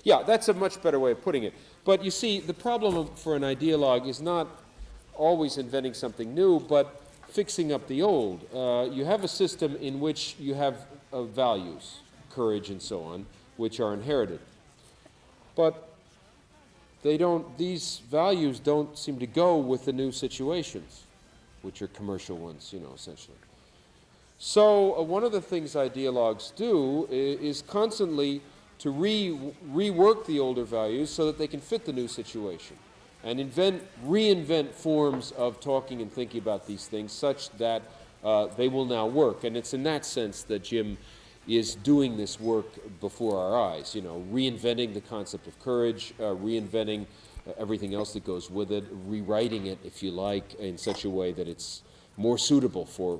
Yeah, that's a much better way of putting it. But you see, the problem for an ideologue is not always inventing something new, but fixing up the old. You have a system in which you have values, courage and so on, which are inherited. But these values don't seem to go with the new situations, which are commercial ones, essentially. So one of the things ideologues do is constantly to rework the older values so that they can fit the new situation, and reinvent forms of talking and thinking about these things such that they will now work. And it's in that sense that Jim is doing this work before our eyes, reinventing the concept of courage, reinventing everything else that goes with it, rewriting it, if you like, in such a way that it's more suitable for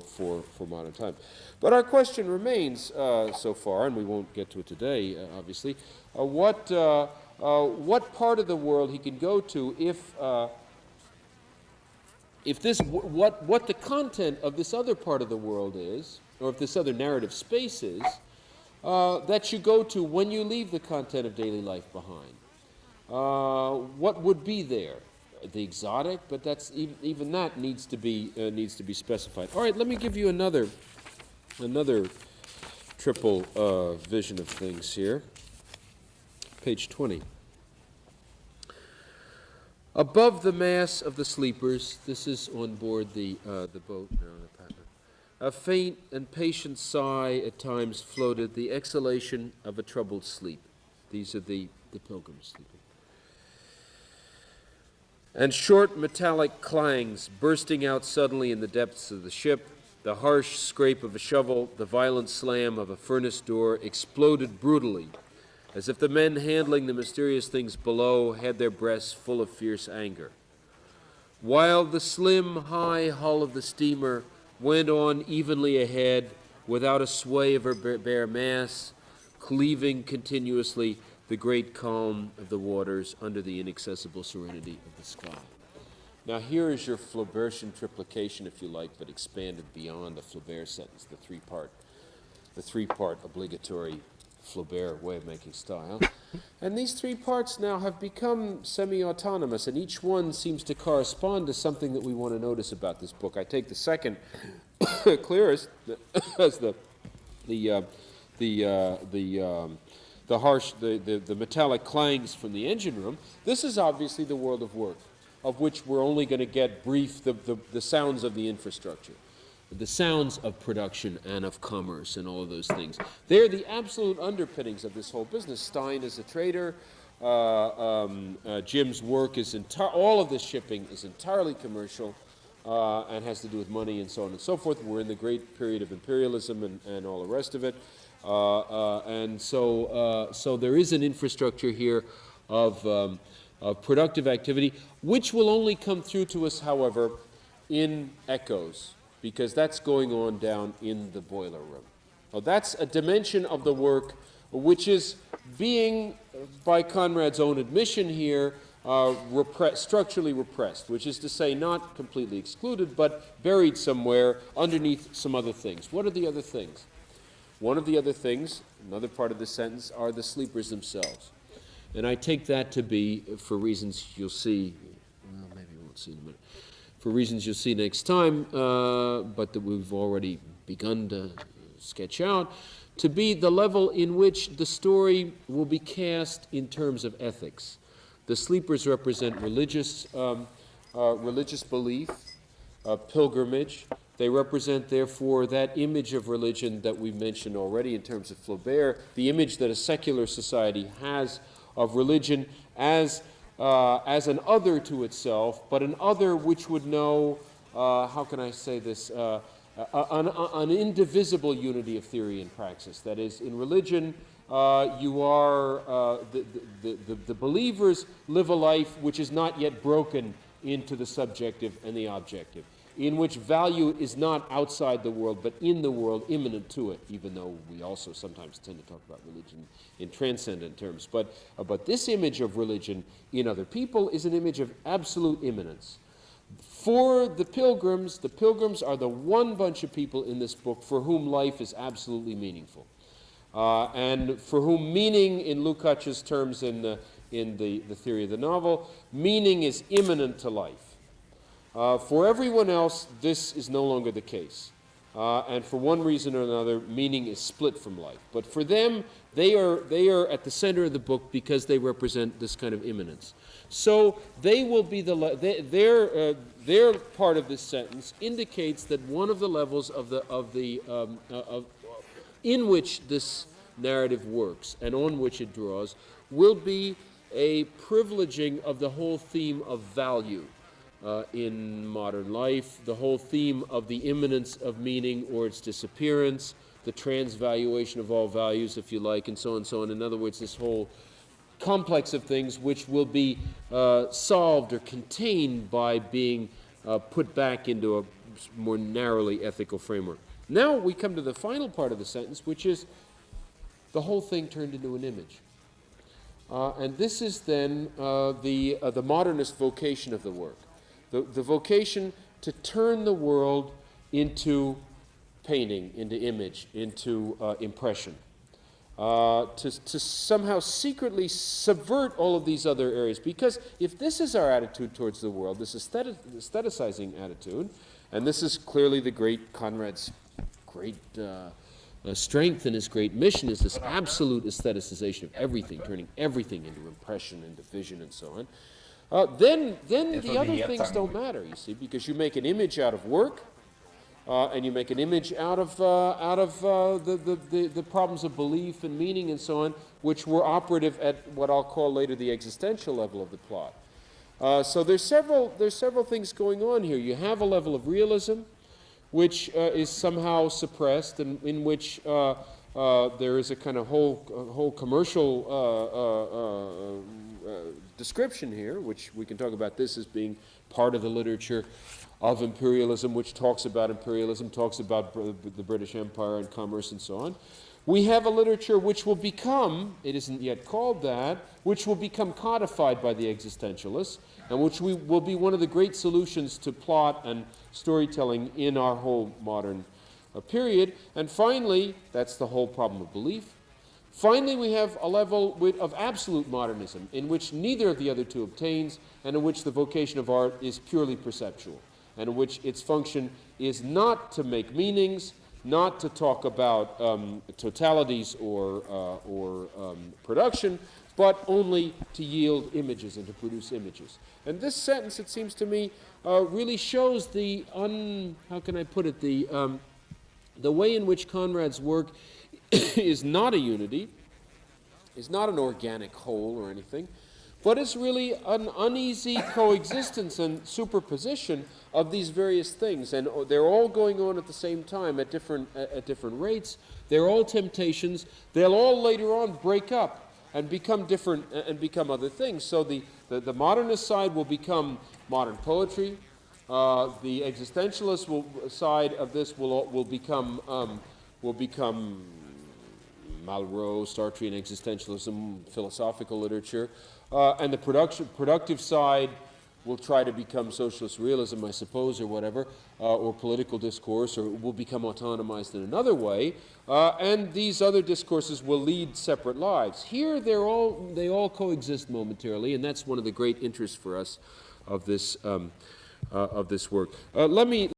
modern times. But our question remains so far, and we won't get to it today, obviously, what part of the world he can go to if this, what the content of this other part of the world is, or if this other narrative space is, that you go to when you leave the content of daily life behind. What would be there? The exotic, but that's even that needs to be specified. All right, let me give you another triple vision of things here. Page 20. Above the mass of the sleepers, this is on board the boat now, the Patna. A faint and patient sigh at times floated, the exhalation of a troubled sleep. These are the pilgrims sleeping. And short metallic clangs bursting out suddenly in the depths of the ship, the harsh scrape of a shovel, the violent slam of a furnace door exploded brutally, as if the men handling the mysterious things below had their breasts full of fierce anger. While the slim, high hull of the steamer went on evenly ahead without a sway of her bare mass, cleaving continuously the great calm of the waters under the inaccessible serenity of the sky. Now here is your Flaubertian triplication, if you like, but expanded beyond the Flaubert sentence, the three-part obligatory Flaubert way of making style. And these three parts now have become semi-autonomous, and each one seems to correspond to something that we want to notice about this book. I take the second clearest as the metallic clangs from the engine room. This is obviously the world of work, of which we're only going to get brief the sounds of the infrastructure, the sounds of production and of commerce and all of those things. They're the absolute underpinnings of this whole business. Stein is a trader. Jim's work is all of this shipping is entirely commercial and has to do with money and so on and so forth. We're in the great period of imperialism and all the rest of it. And so there is an infrastructure here of productive activity, which will only come through to us, however, in echoes, because that's going on down in the boiler room. Now, that's a dimension of the work which is being, by Conrad's own admission here, structurally repressed, which is to say not completely excluded, but buried somewhere underneath some other things. What are the other things? One of the other things, another part of the sentence, are the sleepers themselves. And I take that to be, for reasons you'll see, well, maybe you won't see in a minute, for reasons you'll see next time, but that we've already begun to sketch out, to be the level in which the story will be cast in terms of ethics. The sleepers represent religious belief, pilgrimage. They represent, therefore, that image of religion that we mentioned already in terms of Flaubert, the image that a secular society has of religion as an other to itself, but an other which would know, how can I say this, an indivisible unity of theory and praxis. That is, in religion, you are, the believers live a life which is not yet broken into the subjective and the objective, in which value is not outside the world, but in the world, immanent to it, even though we also sometimes tend to talk about religion in transcendent terms. But this image of religion in other people is an image of absolute immanence. For the pilgrims are the one bunch of people in this book for whom life is absolutely meaningful. and for whom meaning, in Lukács's terms in the theory of the novel, meaning is immanent to life. For everyone else, this is no longer the case. And for one reason or another, meaning is split from life. But for them, they are at the center of the book because they represent this kind of immanence. So they will be their part of this sentence indicates that one of the levels in which this narrative works and on which it draws will be a privileging of the whole theme of value. In modern life, the whole theme of the immanence of meaning or its disappearance, the transvaluation of all values, if you like, and so on and so on. In other words, this whole complex of things which will be solved or contained by being put back into a more narrowly ethical framework. Now we come to the final part of the sentence, which is the whole thing turned into an image. And this is then the modernist vocation of the work. The vocation to turn the world into painting, into image, into impression, to somehow secretly subvert all of these other areas. Because if this is our attitude towards the world, this aestheticizing attitude, and this is clearly the great Conrad's great strength and his great mission, is this absolute aestheticization of everything, turning everything into impression, into vision, and so on. Then the other things don't matter, you see, because you make an image out of work, and you make an image out of the problems of belief and meaning and so on, which were operative at what I'll call later the existential level of the plot. So there's several things going on here. You have a level of realism, which is somehow suppressed, and in which there is a kind of whole commercial description here, which we can talk about this as being part of the literature of imperialism, which talks about imperialism, talks about the British Empire and commerce and so on. We have a literature which will become, it isn't yet called that, which will become codified by the existentialists, and which will be one of the great solutions to plot and storytelling in our whole modern period. And finally, that's the whole problem of belief. Finally, we have a level of absolute modernism, in which neither of the other two obtains, and in which the vocation of art is purely perceptual, and in which its function is not to make meanings, not to talk about totalities or production, but only to yield images and to produce images. And this sentence, it seems to me, really shows the way in which Conrad's work is not a unity, is not an organic whole or anything, but is really an uneasy coexistence and superposition of these various things. And they're all going on at the same time at different rates. They're all temptations. They'll all later on break up and become different and become other things. So the modernist side will become modern poetry. The existentialist side of this will become Malraux, Sartrean existentialism, philosophical literature, and the productive side will try to become socialist realism, I suppose, or whatever, or political discourse, or will become autonomized in another way, and these other discourses will lead separate lives. Here, they all coexist momentarily, and that's one of the great interests for us of this work. Let me